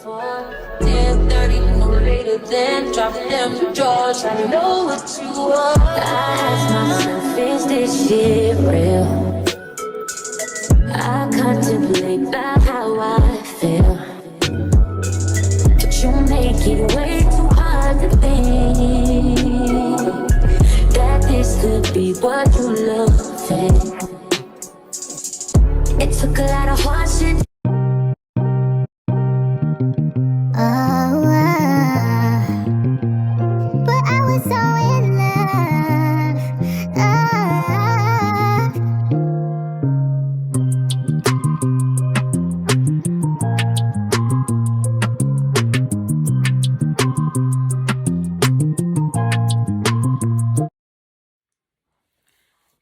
for 10:30, no later than drop them drawers. I know what you want. I ask myself, is this shit real? I contemplate about how I feel, but you make it way too hard to think that this could be what you love. It took a lot of hard shit. But I was so in love.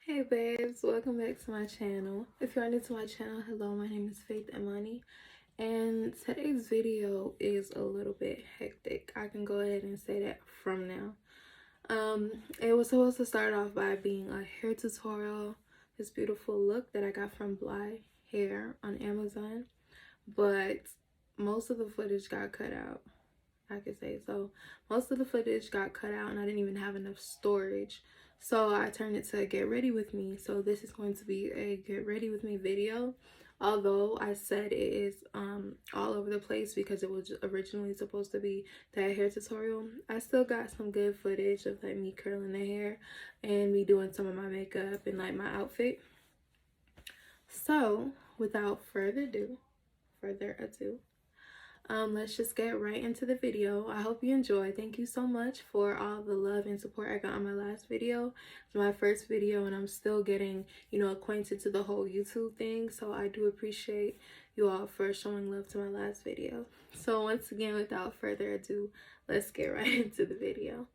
Hey babes, welcome back to my channel. If you're new to my channel, hello, my name is Faith Imani, and today's video is a little bit hectic. I can go ahead and say that from now. It was supposed to start off by being a hair tutorial, this beautiful look that I got from Bly Hair on Amazon, but most of the footage got cut out. I could say so. Most of the footage got cut out and I didn't even have enough storage. So I turned it to a get ready with me. So this is going to be a get ready with me video. Although I said it is all over the place because it was originally supposed to be that hair tutorial, I still got some good footage of like me curling the hair and me doing some of my makeup and like my outfit. So without further ado, let's just get right into the video. I hope you enjoy. Thank you so much for all the love and support I got on my last video. It's my first video and I'm still getting, acquainted to the whole YouTube thing. So I do appreciate you all for showing love to my last video. So once again, without further ado, let's get right into the video.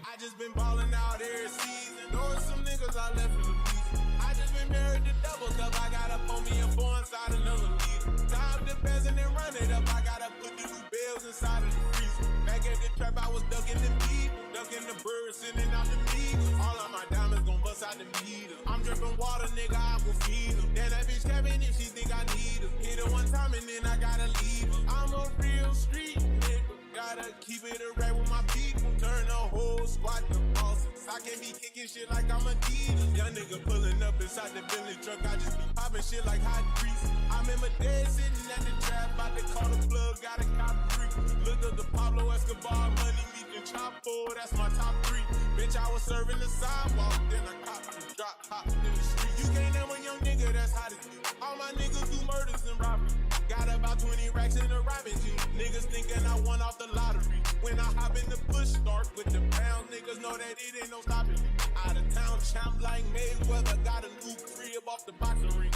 I just been balling out every season. Knowing some niggas I left in the beach. I just been married to double cup. I gotta pull me a four inside another leader. Time to pass and then run it up. I gotta put the new bills inside of the freezer. Back at the trap, I was ducking the people, ducking the birds, sending out the meat. All of my diamonds gon' bust out the meter. I'm dripping water, nigga, I will feed her. Then that bitch cabin if she think I need her. Hit her one time and then I gotta leave her. I'm a real street nigga. Gotta keep it a rap with my people. Turn the whole squad to bosses. I can't be kicking shit like I'm a dealer. Young nigga pulling up inside the Bentley truck. I just be popping shit like hot grease. I remember dead sitting at the trap, about to call the plug, got a cop free. Look up the Pablo Escobar money, we can chop for. That's my top three. Bitch, I was serving the sidewalk, then I copped and drop hot in the street. You can't name a young nigga that's hot as you. All my niggas do murders and robbery. Got about 20 racks in a robbing jean. Niggas thinking I won off the lottery. When I hop in the push start with the pound, niggas know that it ain't no stopping me. Out of town champ like Mayweather, got a new crib off the boxing ring.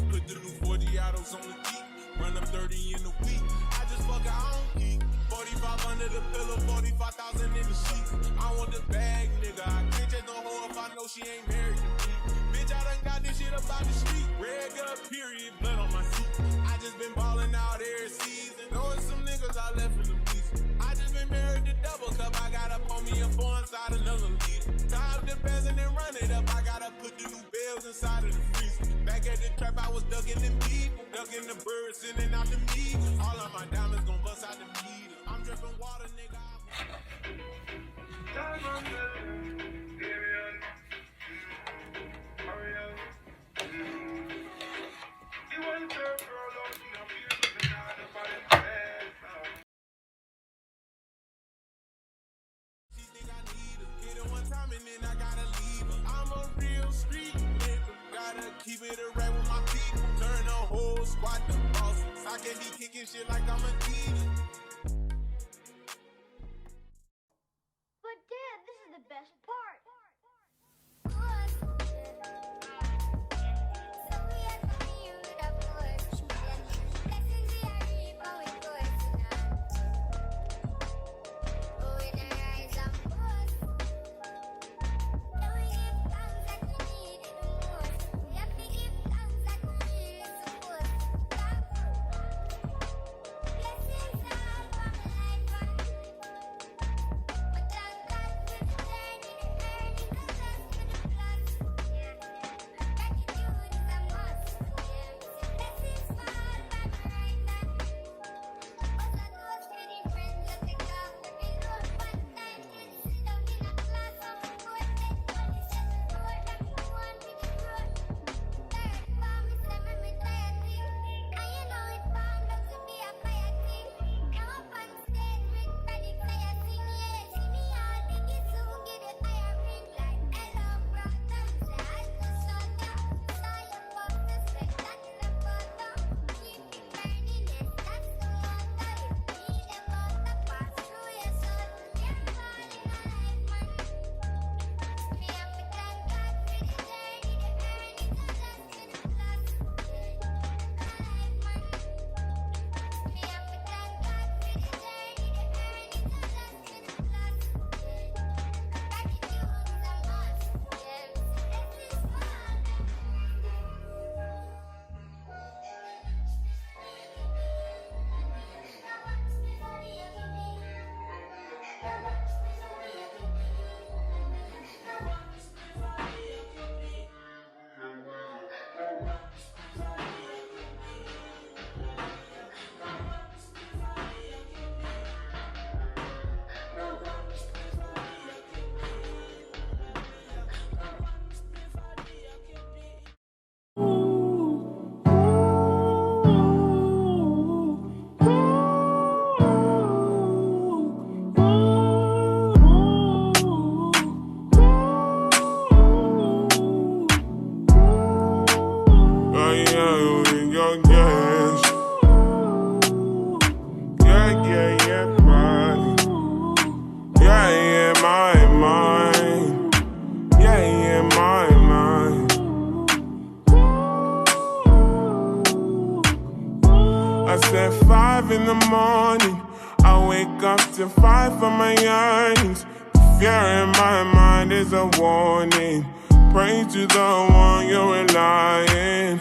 Put the new 40 autos on the Jeep, run up 30 in a week. I just fuck I don't geek. 45 under the pillow, 45,000 in the sheets. I want the bag, nigga. I can't take no hoe if I know she ain't married to me. Bitch, I done got this shit up out the street. Regular period, blood on my seat. I just been balling out every season. Knowing some niggas I left in the beach. I just been married to double cup. I gotta pull me a four inside another leader. Time to pass and then run it up. I gotta put the new bills inside of the freezer. Back at the trap, I was ducking them people, ducking the birds, sending out the meat. All of my diamonds gon' bust out the meter. I'm dripping water, nigga. Keep it a rap with my people. Turn the whole squad to bosses. I can't be kicking shit like I'm a dealer. But Dad, this is the best part. yes. Yeah, body. Yeah, my mind. Yeah, my mind. I said 5 in the morning. I wake up to 5 for my yearnings. The fear in my mind is a warning. Pray to the one you're relying.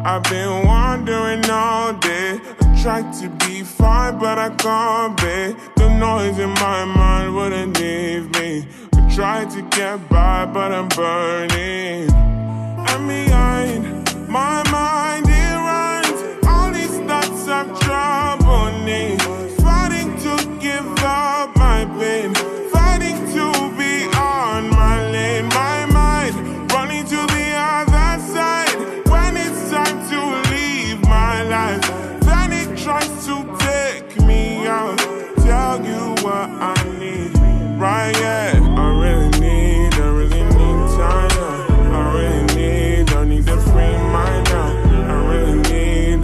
I've been wandering all day. I tried to be fine, but I can't be. The noise in my mind wouldn't leave me. I tried to get by, but I'm burning. And behind my mind, it runs all these thoughts of trouble me. Fighting to give up my pain, fighting to be on my lane. My mind running to the other side. When it's time to leave my life, then it tries to take me out. Tell you what I need, right? Yeah, I really need time now. I really need to free mind now. I really need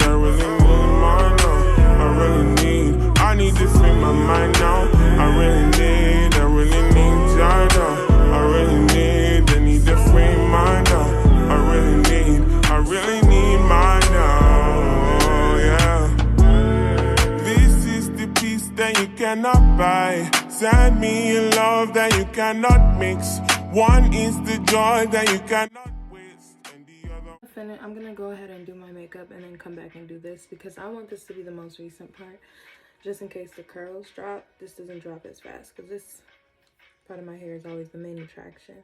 mine now. I need to free my mind now. I really need time now. I need to free mind now. I really need mine now, yeah. This is the peace that you cannot buy. Send me a love that you cannot mix. One is the joy that you cannot waste, and the other. I'm gonna go ahead and do my makeup and then come back and do this because I want this to be the most recent part, just in case the curls drop. This doesn't drop as fast because this part of my hair is always the main attraction.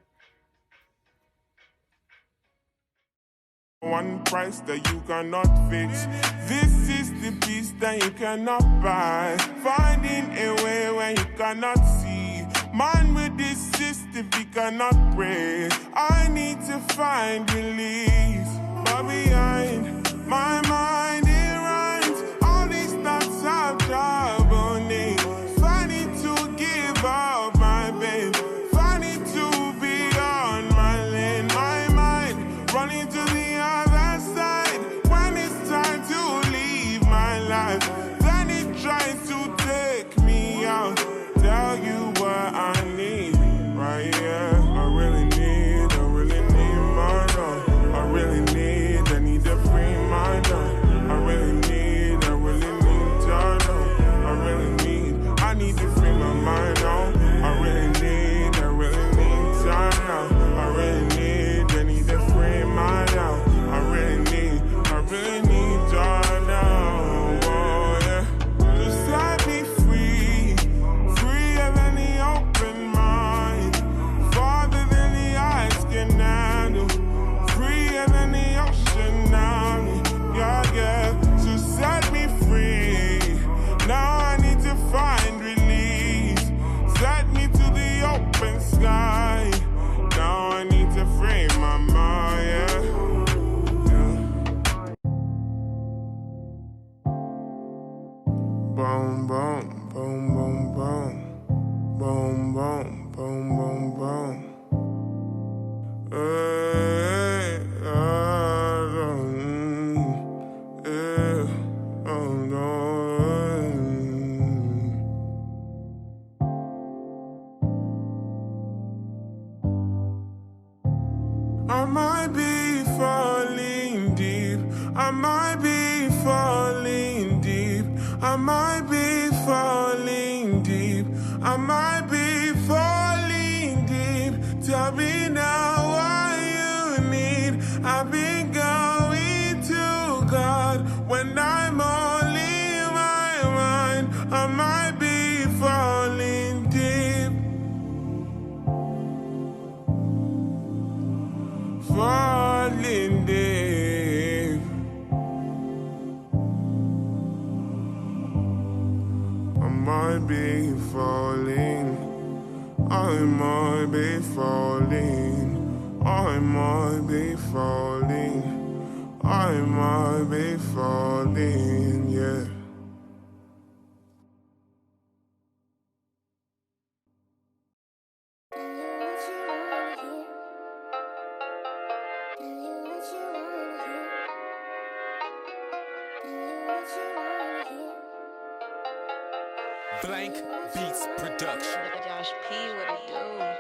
One price that you cannot fix. This is the peace that you cannot buy. Finding a way when you cannot see. Man with this system, we cannot pray. I need to find release. But behind my mind, it runs all these thoughts of trouble me. Finding to give up my pain, finding to be on my lane. My mind running to the other side. When it's time to leave my life, then it tries to take me out. Tell you what I need, right? Yeah, I really need mine now. I really need to free mine now. I really need time now. I need to free my mind now. I really need time now. I really need to free mine now. I really need time now. Oh, yeah. Just set me free, freer than the open mind, farther than the eyes can handle, freer than the ocean now. Yeah. So set me free. Now I need to find release. Set me to the open sky. Now I need to free my mind, yeah. Boom, boom, boom, boom, boom. Boom, boom, boom, boom, boom. I might be falling deep. I might be falling deep. I might be falling deep. I might be falling deep. Tell me now what you need. I've been going to God when I'm only my mind. I might be falling deep. Falling deep. I might be falling. I might be falling. I might be falling. I might be falling, yeah. Blank Beats Production. Josh P, what it do?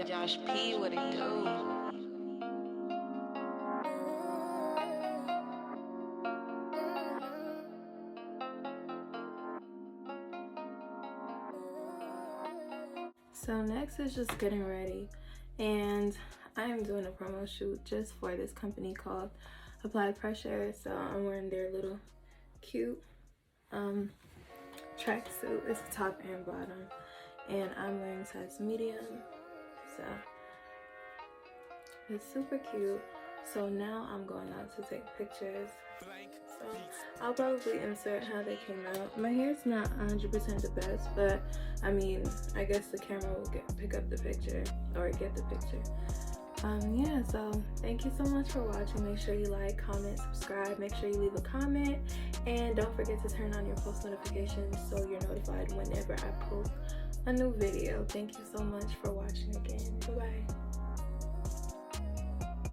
Josh P, what it do? So next is just getting ready, and I am doing a promo shoot just for this company called Applied Pressure. So I'm wearing their little cute tracksuit. It's top and bottom, and I'm wearing size medium, so it's super cute. So now I'm going out to take pictures. So I'll probably insert how they came out. My hair's not 100% the best, but I mean, I guess the camera will pick up the picture, or get the picture. Yeah, so thank you so much for watching. Make sure you like, comment, subscribe. Make sure you leave a comment, and don't forget to turn on your post notifications so you're notified whenever I post a new video. Thank you so much for watching again. Bye bye.